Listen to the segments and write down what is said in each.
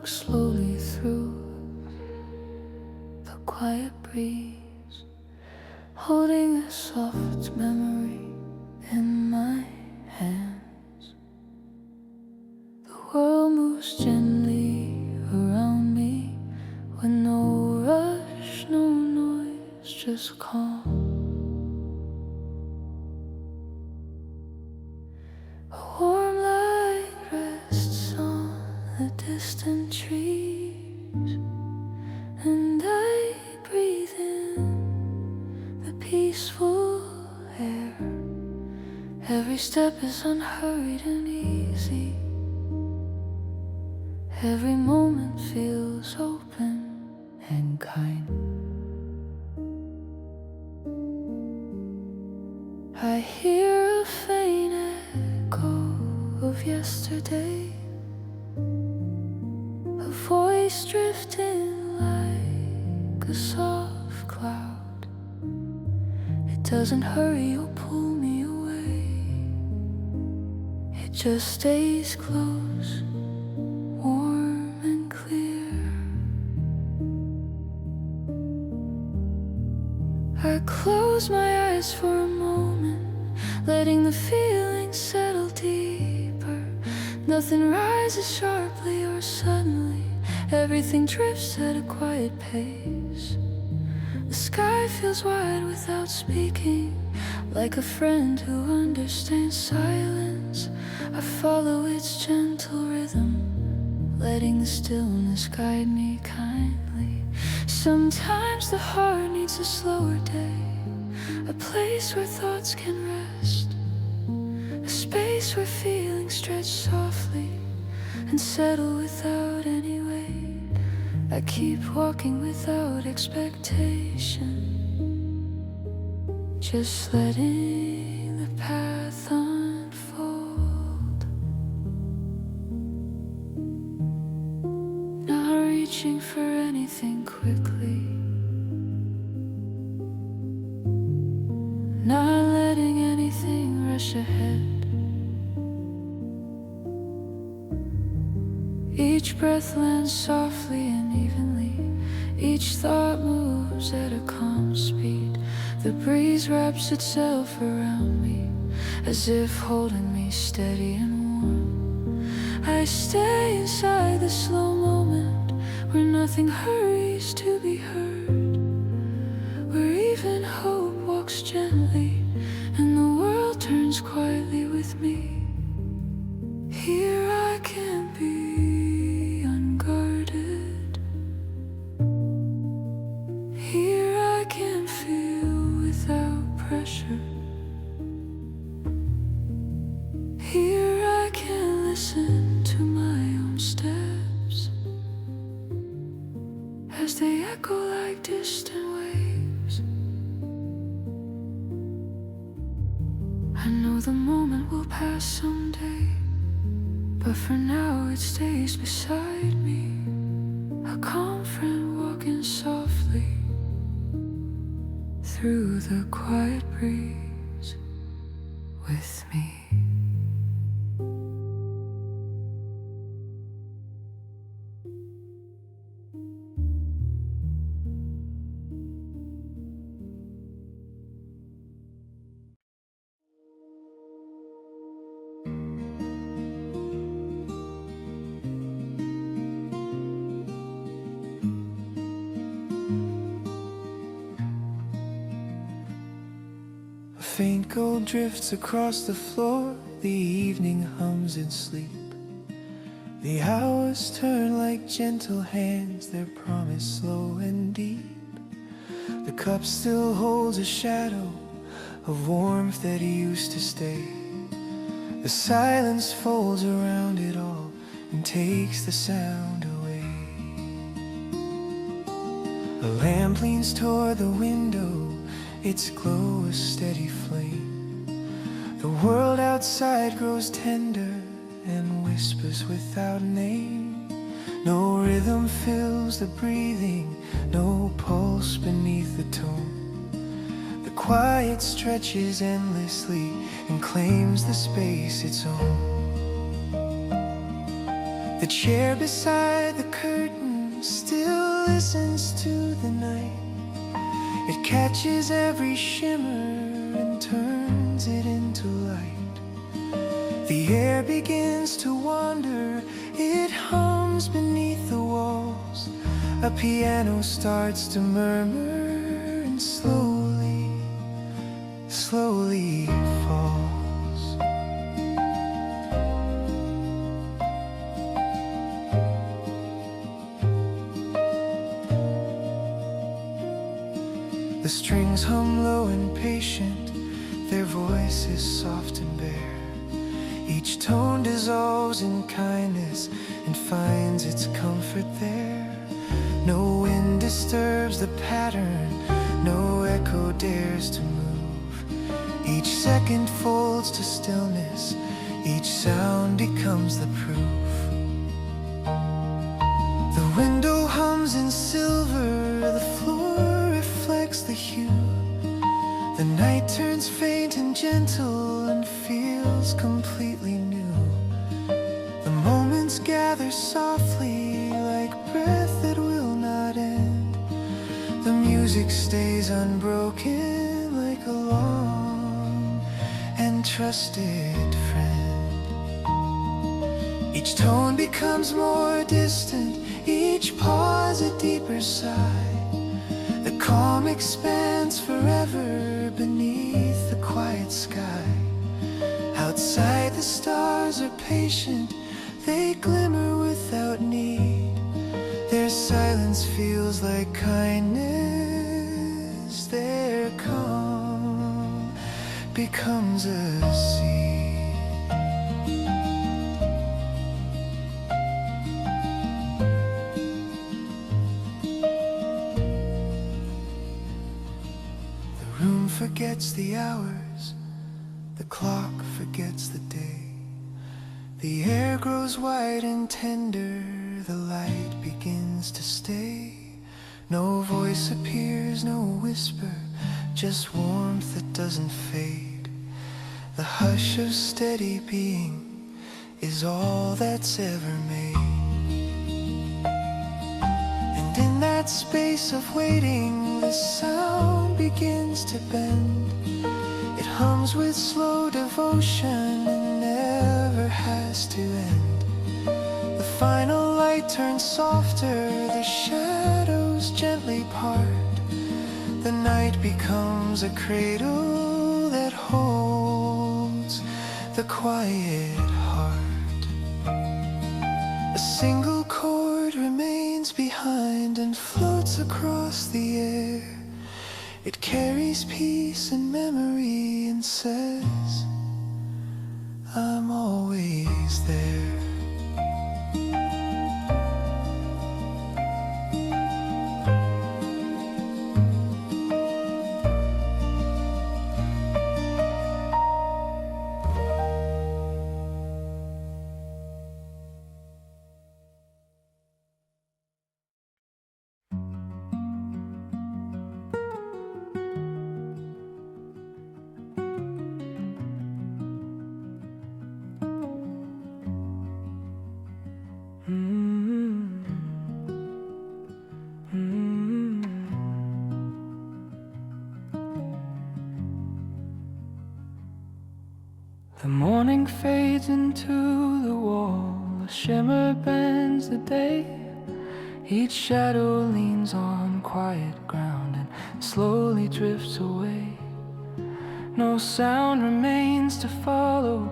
walk slowly through the quiet breeze, holding a soft memory in my hands. The world moves gently around me with no rush, no noise, just calm. A warm light rests on the distant trees, and I breathe in the peaceful air. Every step is unhurried and easy. Every moment feels open and kind. I hear a faint echo of yesterday, a voice drifting like a soft cloud. It doesn't hurry or pull me away, it just stays close, warm and clear. I close my eyes for a moment, letting the feeling settle deeper. Nothing rises sharply or suddenly, everything drifts at a quiet pace. The sky feels wide without speaking, like a friend who understands silence. I follow its gentle rhythm, letting the stillness guide me kindly. Sometimes the heart needs a slower day, a place where thoughts can rest, a space where feelings stretch softly and settle without any weight. I keep walking without expectation, just letting the path unfold, not reaching for anything quickly, not letting anything rush ahead. Each breath lands softly and evenly, each thought moves at a calm speed. The breeze wraps itself around me, as if holding me steady and warm. I stay inside the slow moment, where nothing hurries to be heard, where even hope walks gently and the world turns quietly with me. Here I can be unguarded, here I can feel without pressure, here I can listen to my own steps as they echo like distant waves. I know the moment will pass someday, but for now it stays beside me, a calm friend walking softly through the quiet breeze with me. A faint gold drifts across the floor, the evening hums in sleep. The hours turn like gentle hands, their promise slow and deep. The cup still holds a shadow of warmth that used to stay. The silence folds around it all and takes the sound away. A lamp leans toward the window, its glow a steady flame. The world outside grows tender and whispers without name. No rhythm fills the breathing, no pulse beneath the tone. The quiet stretches endlessly and claims the space its own. The chair beside the listens to the night. It catches every shimmer and turns it into light. The air begins to wander, it hums beneath the walls. A piano starts to murmur and slowly, slowly falls. The strings hum low and patient, their voices soft and bare. Each tone dissolves in kindness and finds its comfort there. No wind disturbs the pattern, no echo dares to move. Each second folds to stillness, each sound becomes the proof. The window hums in silver, the floor reflects the hue. The night turns faint and gentle and feels completely new. The moments gather softly like breath that will not end. The music stays unbroken like a long and trusted friend. Each tone becomes more distant, each pause a deeper sigh. The calm expands forever beneath the quiet sky. Outside the stars are patient, they glimmer without need. Their silence feels like kindness, their calm becomes a seed. Forgets the hours, the clock forgets the day. The air grows wide and tender, the light begins to stay. No voice appears, no whisper, just warmth that doesn't fade. The hush of steady being is all that's ever made. And in that space of waiting, the sound begins to bend. It hums with slow devotion and never has to end. The final light turns softer, the shadows gently part. The night becomes a cradle that holds the quiet heart. A single chord remains behind and floats across the air. It carries peace and memory and says, I'm always there. The morning fades into the wall, a shimmer bends the day. Each shadow leans on quiet ground and slowly drifts away. No sound remains to follow,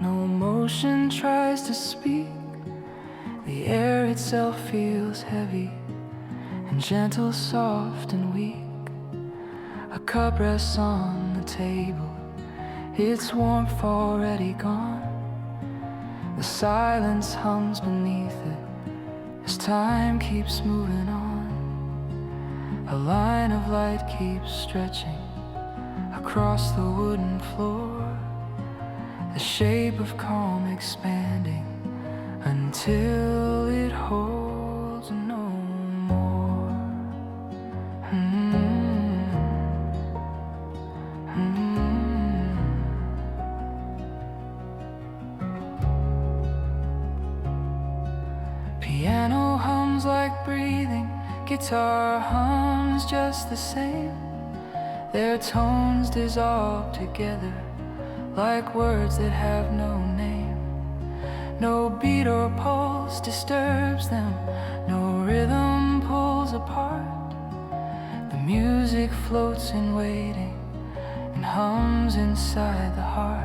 no motion tries to speak. The air itself feels heavy and gentle, soft and weak. A cup rests on the table, its warmth already gone. The silence hums beneath it as time keeps moving on. A line of light keeps stretching across the wooden floor, the shape of calm expanding until it holds no more. Piano hums like breathing, Guitar hums just the same. Their tones dissolve together like words that have no name. No beat or pulse disturbs them, no rhythm pulls apart. The music floats in waiting and hums inside the heart.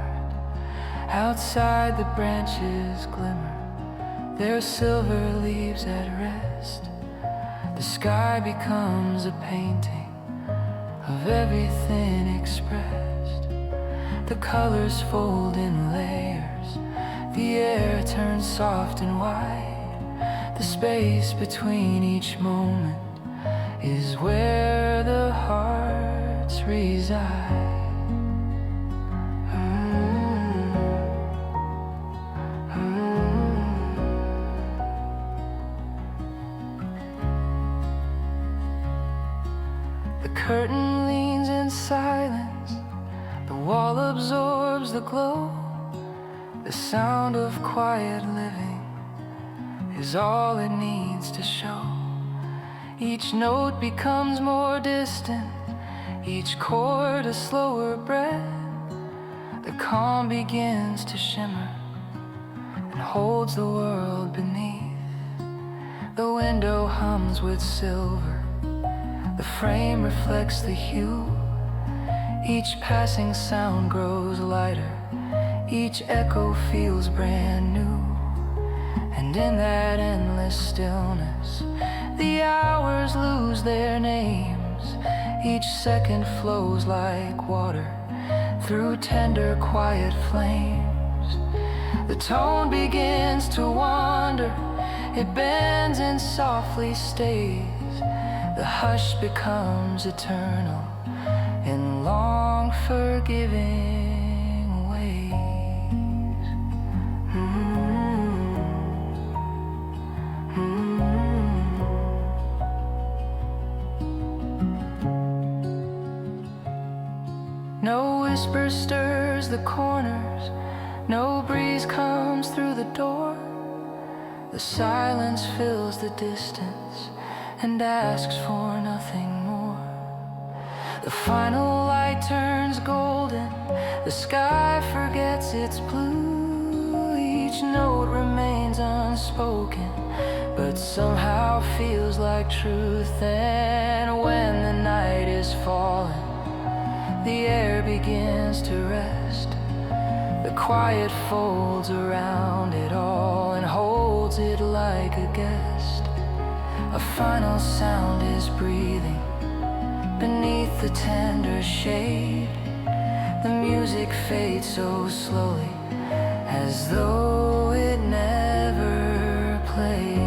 Outside the branches glimmer, their silver leaves at rest. The sky becomes a painting of everything expressed. The colors fold in layers, the air turns soft and wide. The space between each moment is where the hearts reside. The curtain leans in silence, the wall absorbs the glow. The sound of quiet living is all it needs to show. Each note becomes more distant, each chord a slower breath. The calm begins to shimmer and holds the world beneath. The window hums with silver, the frame reflects the hue. Each passing sound grows lighter, each echo feels brand new. And in that endless stillness, the hours lose their names. Each second flows like water through tender, quiet flames. The tone begins to wander, it bends and softly stays. The hush becomes eternal in long, forgiving ways. No whisper stirs the corners, no breeze comes through the door. The silence fills the distance and asks for nothing more. The final light turns golden, the sky forgets its blue. Each note remains unspoken, but somehow feels like truth. And when the night is falling, the air begins to rest. The quiet folds around it all and holds it like a guest. A final sound is breathing beneath the tender shade. The music fades so slowly, as though it never played.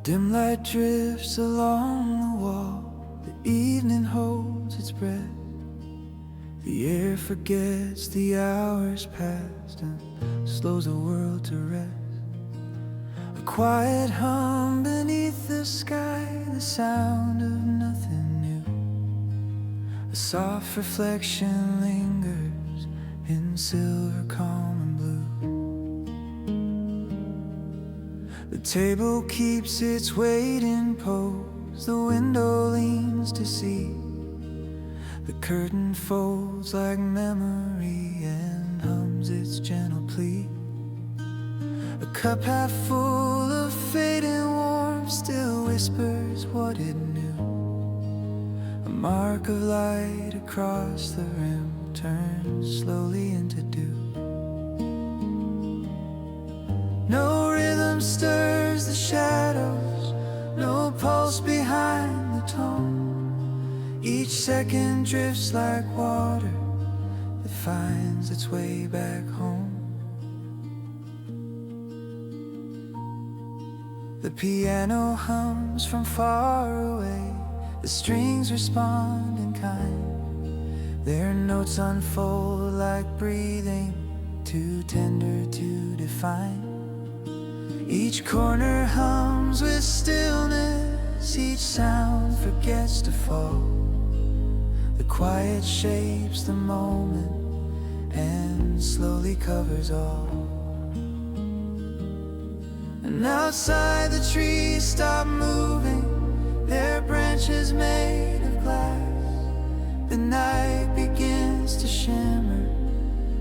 Dim light drifts along the wall, the evening holds its breath. The air forgets the hours past and slows the world to rest. A quiet hum beneath the sky, the sound of nothing new. A soft reflection lingers in silver, calm and blue. The table keeps its waiting pose, the window leans to see. The curtain folds like memory and hums its gentle plea. A cup half full of fading warmth still whispers what it knew. A mark of light across the rim turns slowly into dew. No rhythm stirs the shadows, no pulse falls behind the tone. Each second drifts like water that finds its way back home. The piano hums from far away. The strings respond in kind. Their notes unfold like breathing, too tender to define. Each corner hums with stillness. Each sound forgets to fall. The quiet shapes the moment and slowly covers all. And outside the trees stop moving, their branches made of glass. The night begins to shimmer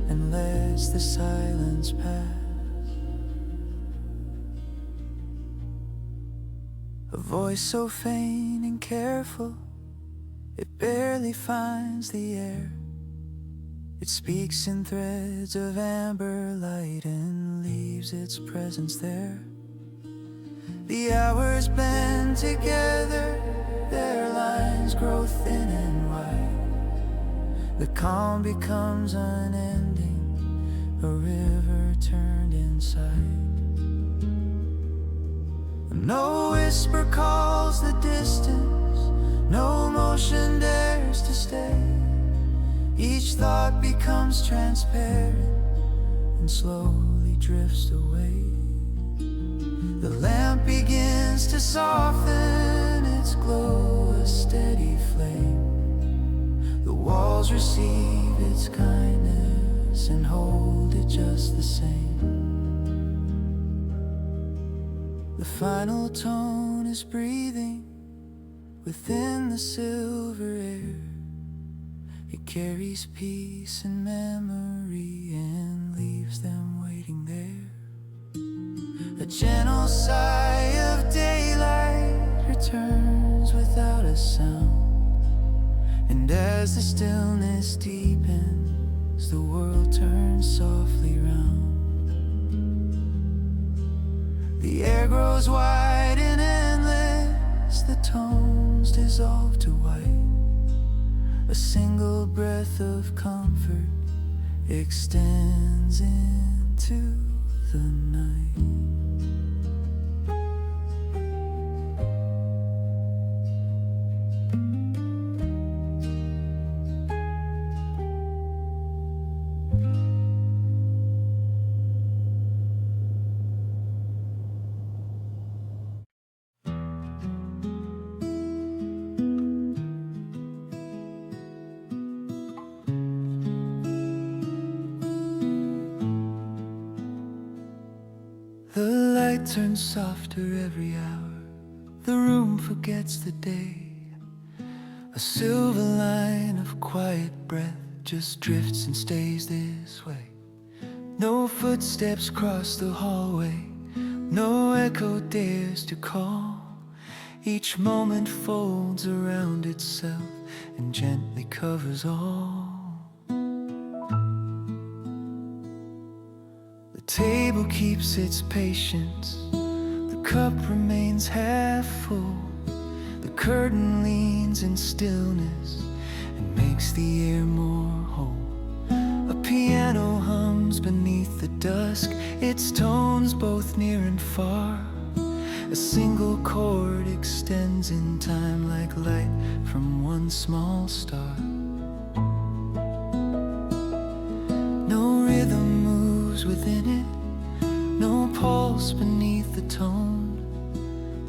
and lets the silence pass. A voice so faint and careful, it barely finds the air. It speaks in threads of amber light and leaves its presence there. The hours blend together, their lines grow thin and wide. The calm becomes unending, a river turned inside. No whisper calls the distance, no motion dares to stay. Each thought becomes transparent and slowly drifts away. The lamp begins to soften its glow, a steady flame. The walls receive its kindness and hold it just the same. The final tone is breathing within the silver air. It carries peace and memory and leaves them waiting there. A gentle sigh of daylight returns without a sound. And as the stillness deepens, the world turns softly round. The air grows wide and endless, the tones dissolve to white. A single breath of comfort extends into the night. The light turns softer every hour. The room forgets the day. A silver line of quiet breath just drifts and stays this way. No footsteps cross the hallway. No echo dares to call. Each moment folds around itself and gently covers all. The table keeps its patience. The cup remains half full. The curtain leans in stillness and makes the air more whole. A piano hums beneath the dusk, its tones both near and far. A single chord extends in time like light from one small star. No rhythm moves within it, no pulse beneath the tone.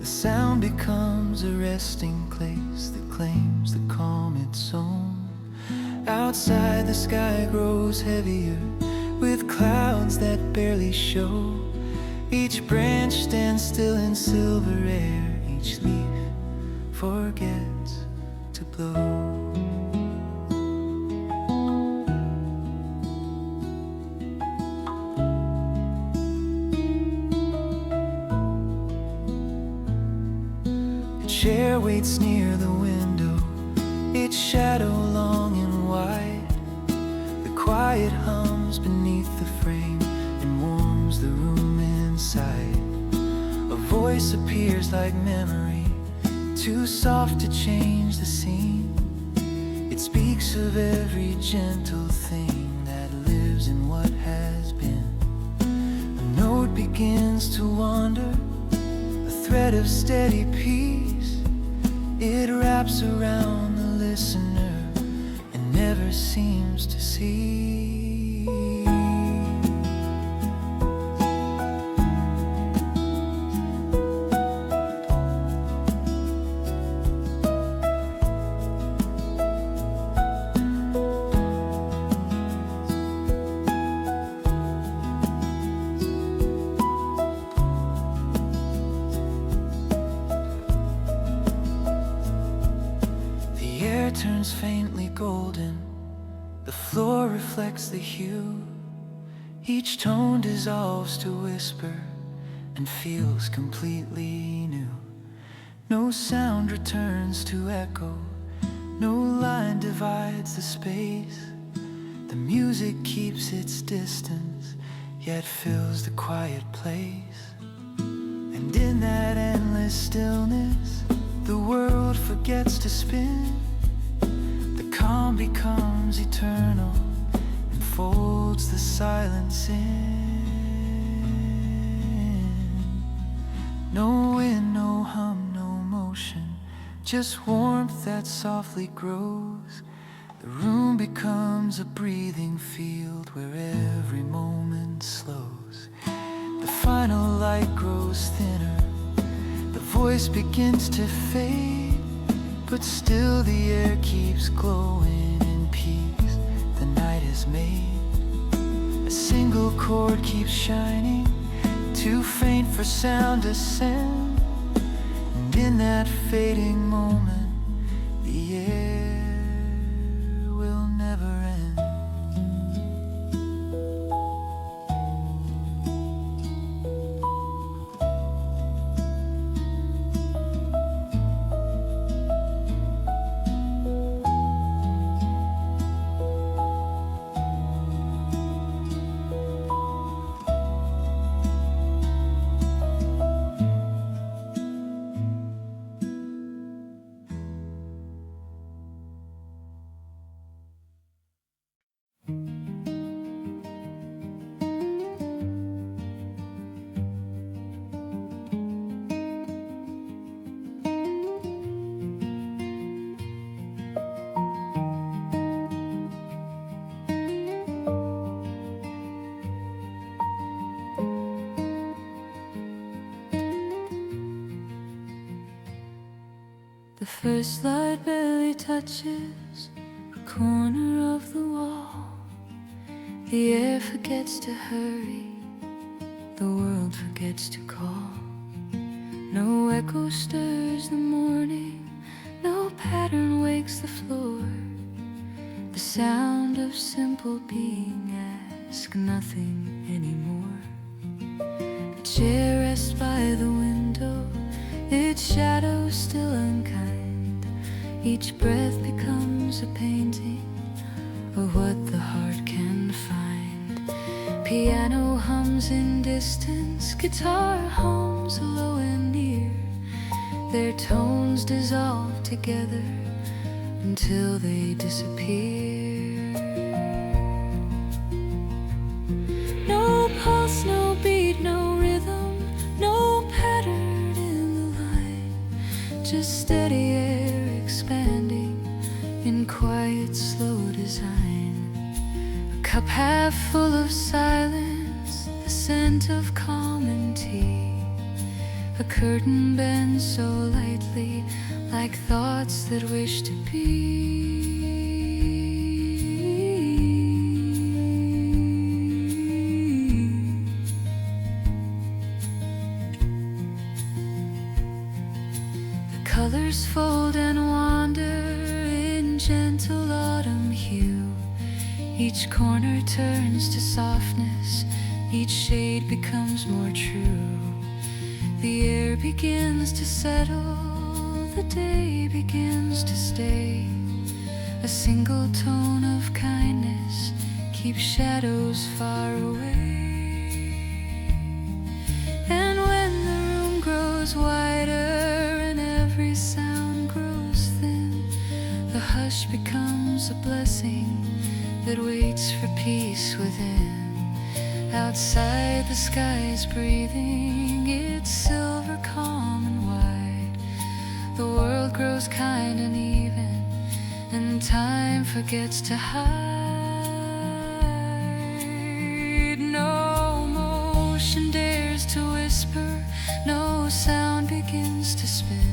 The sound becomes a resting place that claims the calm its own. Outside the sky grows heavier with clouds that barely show. Each branch stands still in silver air. Each leaf forgets to blow. A chair waits near the window, its shadow long and wide. The quiet hums beneath the frame and warms the room inside. A voice appears like memory, too soft to change the scene. It speaks of every gentle thing that lives in what has been. A note begins to wander, a thread of steady peace. It wraps around the listener and never seems to cease. Turns faintly golden, the floor reflects the hue. Each tone dissolves to whisper and feels completely new. No sound returns to echo, no line divides the space. The music keeps its distance, yet fills the quiet place. And in that endless stillness, the world forgets to spin. Calm becomes eternal and folds the silence in. No wind, no hum, no motion, just warmth that softly grows. The room becomes a breathing field where every moment slows. The final light grows thinner, the voice begins to fade, but still the air keeps glowing in peace the night has made. A single chord keeps shining, too faint for sound to send. And in that fading moment, the air will never end. The first light barely touches the corner of the wall. The air forgets to hurry, the world forgets to call. No echo stirs the morning, no pattern wakes the floor. The sound of simple being asks nothing anymore. A chair rests by the window, its shadow still unkind. Each breath becomes a painting of what the heart can find. Piano hums in distance, guitar hums low and near. Their tones dissolve together until they disappear. No pulse, no beat, no rhythm, no pattern in the line. Just steady air expanding in quiet, slow design. A cup half full of silence, the scent of calm and tea. A curtain bends so lightly, like thoughts that wish to be. The colors fold and wander in gentle autumn hue. Each corner turns to softness, each shade becomes more true. The air begins to settle, the day begins to stay. A single tone of kindness keeps shadows far away. And when the room grows wider and every sound rush becomes a blessing that waits for peace within. Outside the sky is breathing, it's silver, calm and wide. The world grows kind and even, and time forgets to hide. No motion dares to whisper, no sound begins to spin.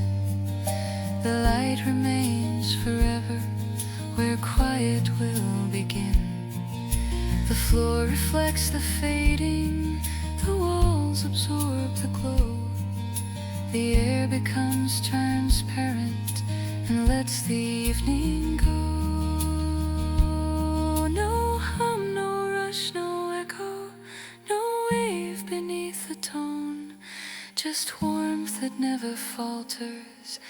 The light remains forever where quiet will begin. The floor reflects the fading, the walls absorb the glow. The air becomes transparent and lets the evening go. No hum, no rush, no echo, no wave beneath the tone. Just warmth that never falters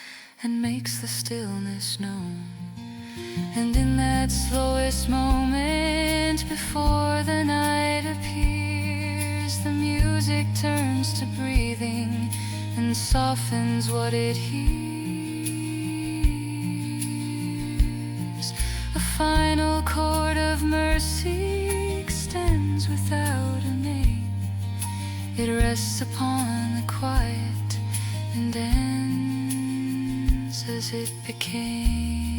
and makes the stillness known. And in that slowest moment before the night appears, the music turns to breathing and softens what it hears. A final chord of mercy extends without a name. It rests upon the quiet and ends as it became.